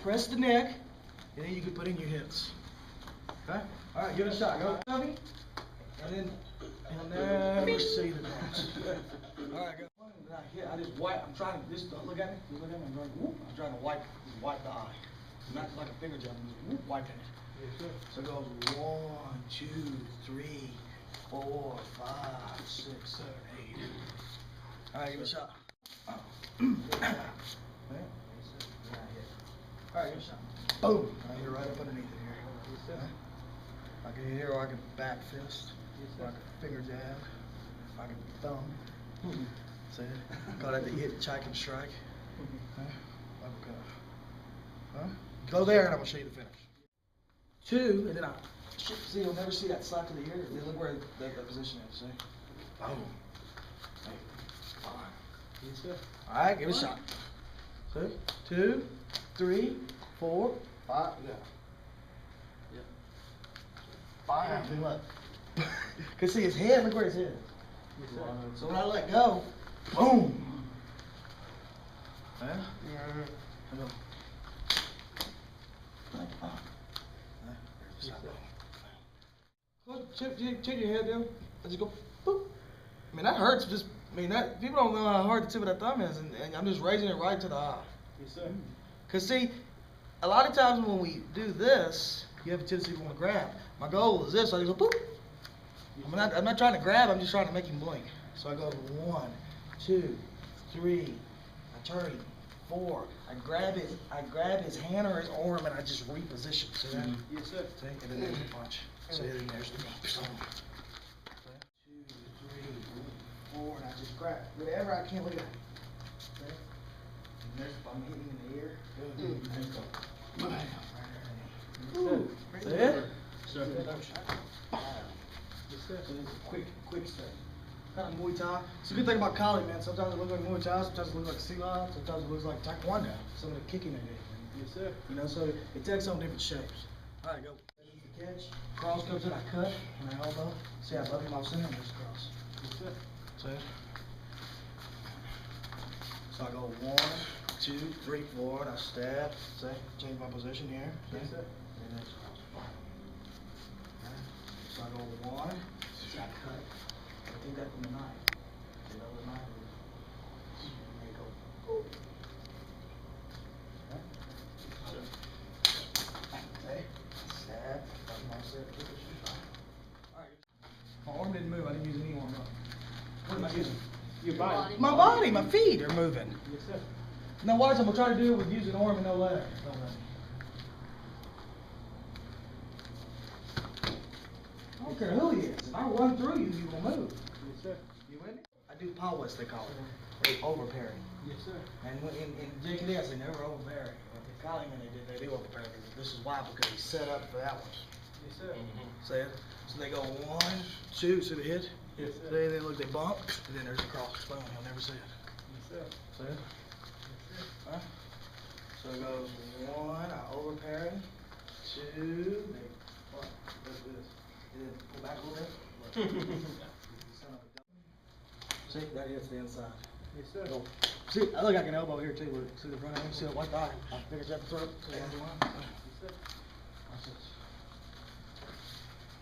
press the neck, and then you can put in your hips. Okay? All right, give it a shot. Go, Tubby. And then he'll never see the dance. All right, go. I just wipe. I'm trying to just look at me. Look at me. I'm trying to wipe the eye. Not like a finger job. I'm just wiping it. Yes, sir. So it goes 1, 2, 3, 4, 5, 6, 7, 8. All right, give it a shot. Oh. All right, give it a shot. Boom. I hit it right up underneath it here. Yes, sir. I can hit here, or I can back fist. Yes, Or I sir. can finger jab. I can thumb. See it? Call that the hit, chike, and strike. Uppercut. Huh? Go there, and I'm gonna show you the finish. 2, and then I see. You'll never see that slap to the ear. Look where the position is. See? Boom. Hey. Fine. Yes, sir. All right, give it a shot. See? 2, 3, 4, 5. Yeah. Yep. Fine. Look. Cause see his head. Look where his head is. Yes, sir. So when I let go, boom. Yeah. Go. Check your head down. I just go boop. I mean that hurts. Just that people don't know how hard the tip of that thumb is, and I'm just raising it right to the eye. Yes, sir. Cause see, a lot of times when we do this, you have a tendency to want to grab. My goal is this. So I just go boop. I'm not trying to grab. I'm just trying to make him blink. So I go 1, 2, 3. I turn him. 4. I grab his hand or his arm, and I just reposition. See that? Yes, sir. See? And then there's the punch. See, and then there's the boom. 2, 3, 4, and I just grab whatever I can. Look at it. See? And there's, if I'm hitting in the ear, there you go. Bam. Right there. See it? Sir. Bam. Yes, sir. So it's a quick step. Kind of Muay Thai. It's a good thing about Cali, man. Sometimes it looks like Muay Thai, sometimes it looks like Silat, sometimes it looks like Taekwondo. Some of the kicking they do. Yes, sir. You know, so it takes on different shapes. All right, go. The catch. Cross comes in, I cut, and I elbow. See, I butt him off center and just cross. Yes, sir. See? So I go 1, 2, 3, 4, and I stab. See? Change my position here. See? Yes, sir. And then cross. Okay. So I go 1, see, I cut. I think that from the knife. See, that was the knife. There you go. Boop. Okay. Okay. Stab. Button myself. Alright. My arm didn't move. I didn't use any arm up. What am I using? Your body. My body, my feet are moving. Yes, sir. Now watch, I'm gonna try to do it with using arm and no leg. No leg. I don't care who he is. If I run through you, you will move. Yes, sir. You with me? I do P.A.T.S, they call it. Over parry. Yes, sir. And in JKDS, they never over parry. But the Kaliman, they do over parry. This is why, because he's set up for that one. Yes, sir. See it? So they go 1, 2, see the hit? Yes, sir. See, then look, they bump, and then there's a cross. Boom, you'll never see it. Yes, sir. See it? Huh? So it goes 1, I over parry. 2, they bump. Let's do this. And then pull back a little bit. See, that hits the inside. Yes, sir. Go. See, I look like an elbow here too. Look, see the front of me? See that white eye? I figured that throat. See that one? Yes, sir. Watch this.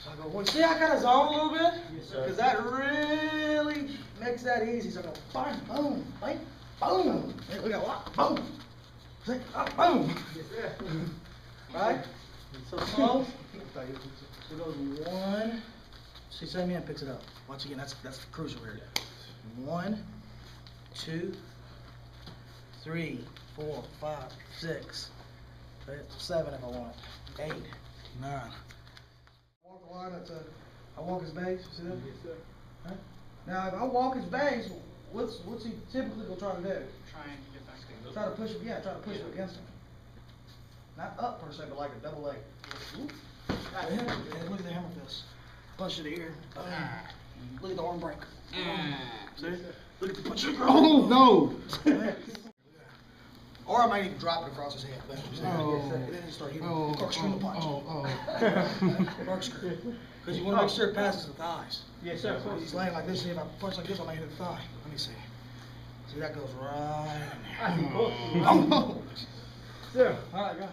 So I go, well, see, I kind of zone a little bit? Yes, sir. Because that really makes that easy. So I go, bang, boom, bang, boom. Hey, look at what? Boom. See, boom. Yes, sir. Right? So So it goes 1. See, same man picks it up. Once again, that's crucial here. 1, 2, 3, 4, 5, 6, 7 if I want. 8, 9. Walk the line up to, I walk his base, you see that? Yes, sir. Huh? Now if I walk his base, what's he typically gonna try to do? Trying to get back to Try to push him, try to push him against him. Not up per se, but like a double leg. And look at the hammer fist. Punch to the ear. Look at the arm break. See? Look at the punch. Oh no! Or I might even drop it across his head. And then start hitting. Corkscrew the punch. Corkscrew. Because you want to make sure it passes the thighs. Yes, sir. So he's laying like this. See, if I punch like this, I might hit the thigh. Let me see. See, that goes right in there. I see both. Oh no! Sir. Alright, go.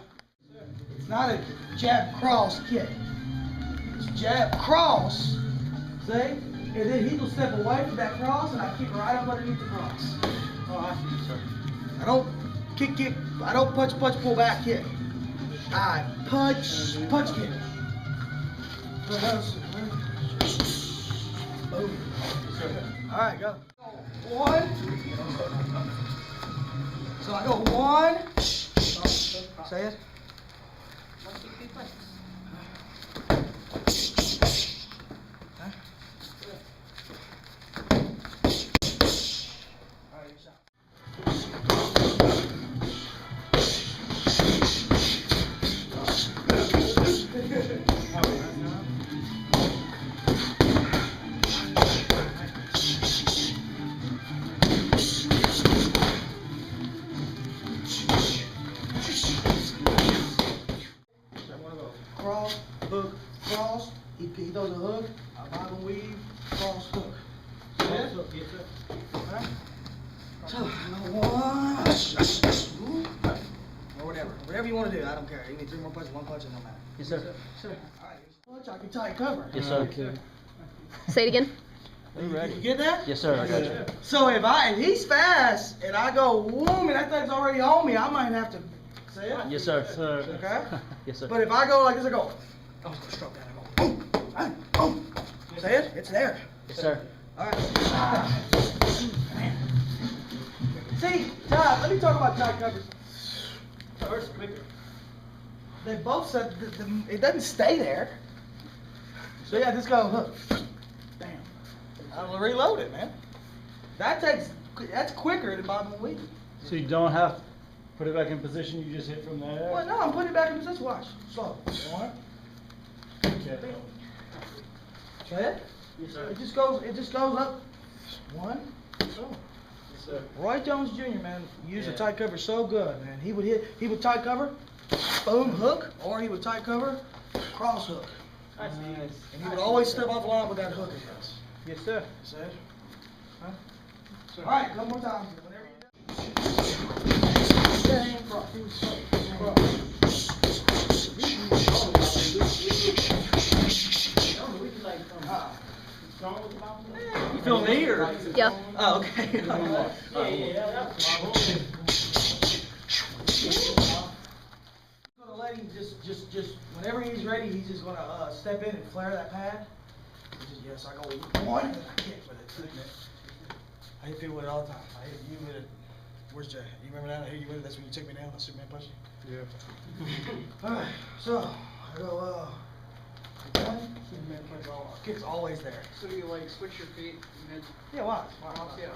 It's not a jab cross kick. It's jab cross. See? And then he will step away from that cross and I kick right up underneath the cross. Oh, I see, sir. I don't kick, I don't punch, pull back kick. I punch kick. Boom. Alright, go. One. So I go one. Say it. Cross, hook, cross. He throws a hook. I bob and weave, cross, hook. See that? Yes, sir. Alright? So, one, or whatever you want to do. I don't care. You need 3 more punches, 1 punch, it don't matter. Yes, sir. Sir. Alright, punch, I can tight cover. Yes, sir. Say it again. You get that? Yes, sir. I got you. So if he's fast and I go whoom and that thing's already on me, I might have to say it. Yes, sir. Okay? Yes, sir. But if I go like this, I go stroke that. I go boom, boom. Say it? It's there. Yes, sir. Alright. See, Todd, let me talk about tight covers. First, quicker. They both said it doesn't stay there. So yeah, just go hook. Damn. I'll reload it, man. That's quicker than bobbing and weaving. So you don't have to put it back in position, you just hit from that Well, no, I'm putting it back in position. Watch. Slow. One. Okay. Say it? Yes, sir. It just goes up. One. So. Yes, sir. Roy Jones Jr., man, used a tight cover so good, man. He would tight cover, boom, hook, or he would tight cover, cross hook. Nice. And he would always step off line with that hook of his. Yes, sir. See it? Huh? All right, one more time. Whenever you're done. Same cross. You feel me or? Yeah. Oh, okay. Gonna let him just whenever he's ready, he's just gonna step in and flare that pad. Yes, I go one and I kick with it. I hit people with it all the time. I hit you with it. Where's Jay? You remember that? I hit you with it. That's when you took me down. The Superman punch you. Yeah. All right. So I go one. Superman punch. Kick's always there. So you like switch your feet and then Yeah. Watch. yeah.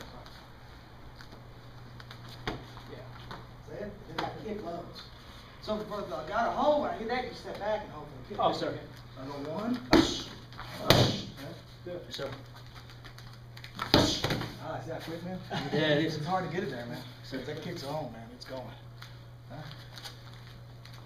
See it? Then I kick lows. So for the guy at home, when I get that, you step back and hopefully kick. Oh, sir. I go one. Yes, sir. Ah, see that quick, man? Yeah, it is. It's hard to get it there, man. So if that kick's on, man, it's going. Huh?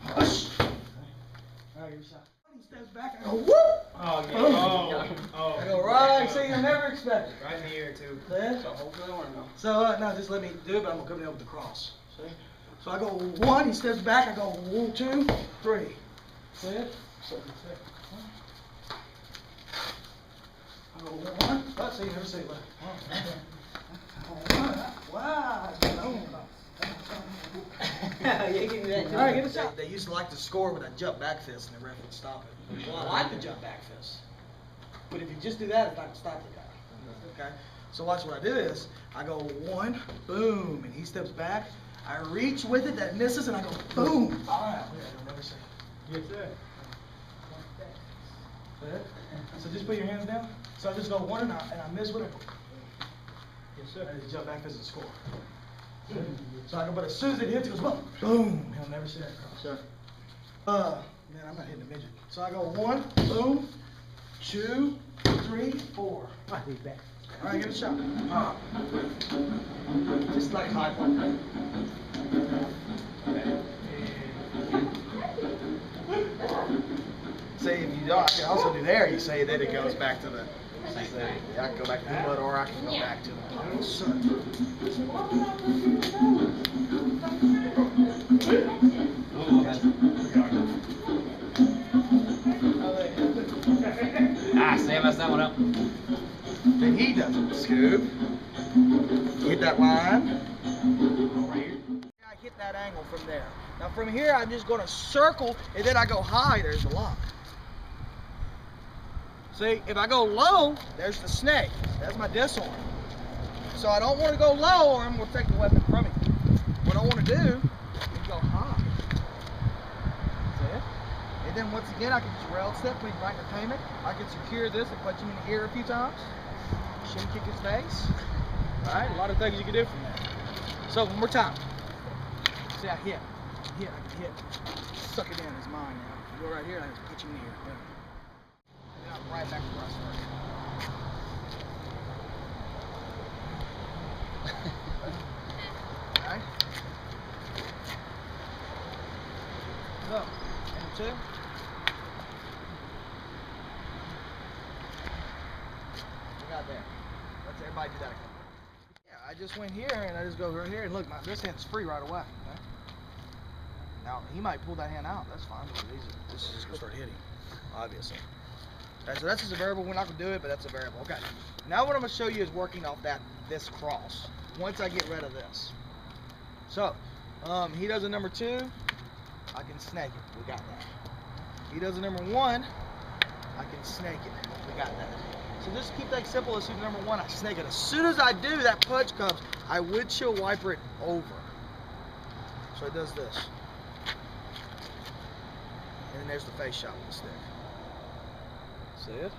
All right, give it a shot. He steps back, I go whoop! Oh, yeah. Boom. I go right, see, you never expect it. Right in the ear too. See it? So hopefully I want to know. So, no, just let me do it, but I'm going to come in with the cross. See? So I go one, he steps back, I go 1, 2, 3. See it? So, I go one. Oh, see, you never see it. Wow. You can do that too. All right, give it a shot. They used to like to score with a jump back fist, and the ref would stop it. Well, I like the jump back fist, but if you just do that, it's not going to stop the guy. Okay? So watch what I do is, I go one, boom, and he steps back. I reach with it, that misses, and I go boom. All right, I'll never say. Yes, sir. So just put your hands down. So I just go one and I miss with it. Yes, sir. And just jump back fist and score. So I go, but as soon as it hits, it goes boom, boom. He'll never see that cross. Sir. Man, I'm not hitting the midget. So I go one, boom, 2, 3, 4. I think back. All right, give it a shot. Just like high one. Say if you don't, I can also do there. You say that it goes back to the. I can go back to the mud, or I can go back to the sun. mess that one up. Then he does it. Scoop. Hit that line. Over here. I hit that angle from there. Now from here, I'm just going to circle, and then I go high. There's the lock. See, if I go low, there's the snake. That's my disarm. So I don't want to go low, or I'm going to take the weapon from him. What I want to do is go high. See it? And then once again, I can just rail step, put him right in the payment. I can secure this and punch him in the ear a few times. Shin kick his face. All right, a lot of things you can do from there. So one more time. See, I hit, I can hit. Suck it in, it's mine now. You go right here, I can punch him in the ear. And then I'm right back to where I started. All right. So, and two. We got there. Let's everybody do that again. Yeah, I just went here and I just go right here and look, this hand's free right away. Okay? Now he might pull that hand out. That's fine. This is just gonna start hitting, obviously. Okay, so that's just a variable. We're not gonna do it, but that's a variable. Okay. Now what I'm gonna show you is working off this cross. Once I get rid of this. So, he does a number 2. I can snake it. We got that. He does a number 1. I can snake it. We got that. So just keep that simple. Let's do the number 1. I snake it. As soon as I do, that punch comes. I windshield wiper it over. So it does this. And then there's the face shot with the stick. See it?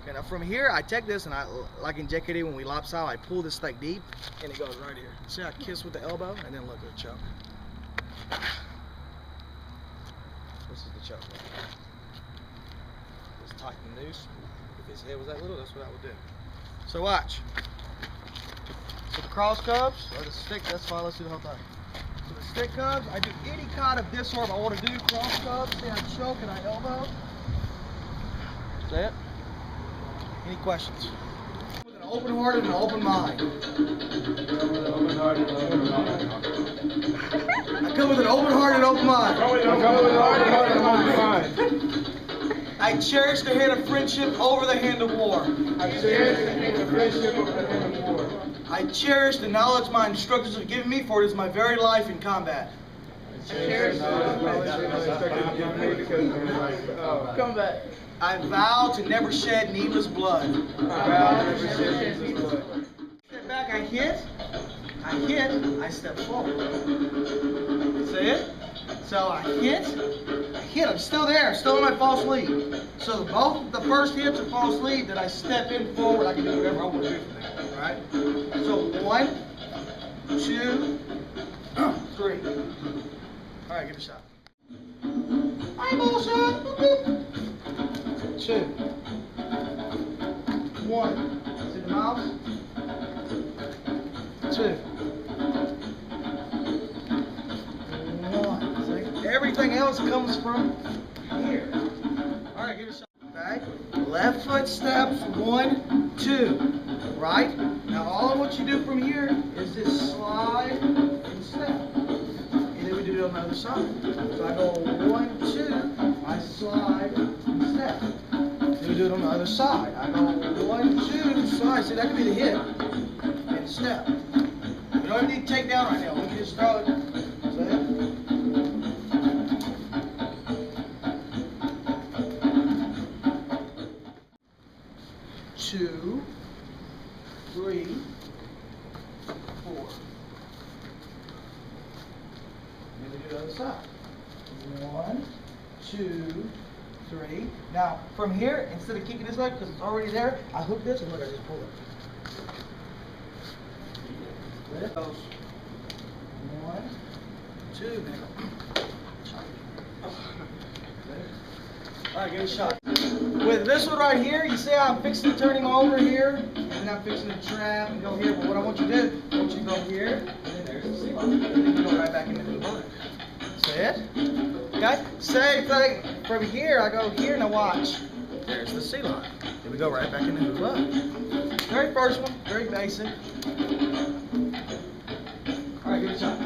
Okay, now from here, I take this and I, like in JKD when we lopsided, I pull this thing deep and it goes right here. See, I kiss with the elbow and then look at the choke. This is the choke. Just tighten the noose. If his head was that little, that's what I would do. So watch. So the cross comes, or the stick, that's fine, let's do the whole thing. So the stick comes, I do any kind of disarm I want to do, cross comes, see I choke and I elbow. See it? Any questions? With an open heart and an open mind. I come with an open heart and open mind. I cherish the hand of friendship over the hand of war. I cherish the knowledge my instructors have given me, for it is my very life in combat. I vow to never shed needless blood. Step back, I hit, I step forward. See it? So I hit, I'm still there, still in my false lead. So both the first hits are false lead, then I step in forward, I can do whatever I want to do from there, right? So 1, 2, 3. All right, give it a shot. Eyeball shot. 2, 1. See the mouse? 2, 1. See? Everything else comes from here. All right, give it a shot. Okay. Left foot steps. 1, 2. Right. Now all I want you to do from here is just slide and step. And then we do it on the other side. So I go 1, 2. I slide and step. Then we do it on the other side. I go 1, 2, slide. See, that could be the hit. And step. We don't even need to take down right now. We can just throw it. See? 2, 3, 4. Then we do the other side. 1, 2, 3. Now, from here, instead of kicking this way, because it's already there, I hook this and look, I just pull it. There it goes. 1, 2, now. Alright, give it a shot. With this one right here, you see how I'm fixing to turn him over here, and then I'm fixing to trap and go here. But what I want you to do, I want you to go here, and then there's the seal. And then you go right back into the book. See it? Okay? Same thing. From here, I go here, now watch. There's the sea line. Then we go right back into the book. Very first one, very basic. Alright, give it a shot.